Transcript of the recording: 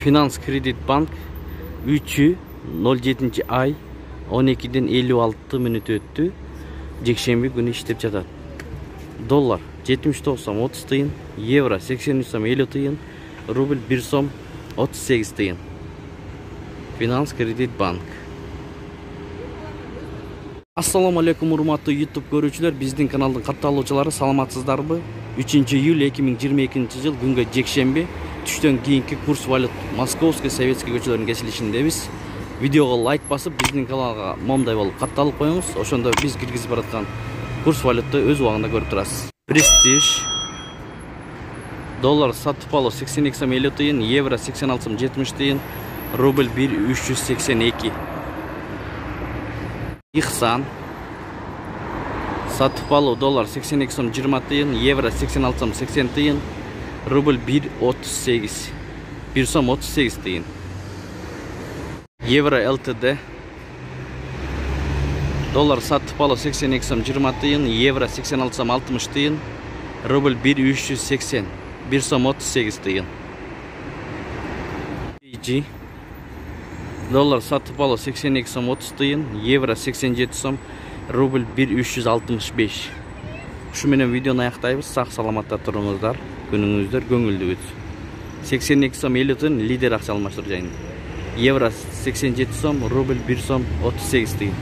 Finans Kredit Bank 3-07 ay 12'den 56 minut öttü. Jekşembe günü işlep жатат. Dollar 79 som 30 тыйын, евро 83 som 50 тыйын, рубль 1 som 38 тыйын. Finans Kredit Bank. Assalamu alaikum урматтуу YouTube көрүүчүлөр, биздин каналдын катталуучулары, саламатсыздарбы? 3-июль 2022 жыл күнгө жекшемби түштөн кийинки курс валют Московский Советский көчөлөрүнүн кесилишинdebiz. Видеого лайк басып, биздин каналга момдай болуп катталып коюңуз. Ошондо биз киргизип бараткан курс валютты өз убагында көрүп турасыз. Престиж доллар сатып алуу 82 сом 50 тыйын, евро 86 сом 70 тыйын, рубль 1,382. Ихсан сатып алуу доллар 82 сом 20 тыйын, евро 86 сом 80 тыйын, рубль 1,38 1 сом 38 тыйын. Евро ЛТД доллар сатып алуу 82 сом 20 тыйын, евро 86 сом 60 тыйын, рубль 1,380 1 сом 38 тыйын. BG доллар сатып алуу 82 сом 30 тыйын, евро 87 сом, рубль 1,365. Ушу менен видеону аяктайбыз. Сак саламатта туруңуздар, күнүңүздөр көңүлдүү өтсүн. 82 сом 50 тыйын лидер акча алмаштыруу жайында. Евро 87 сом, рубль 1 сом 38 тыйын.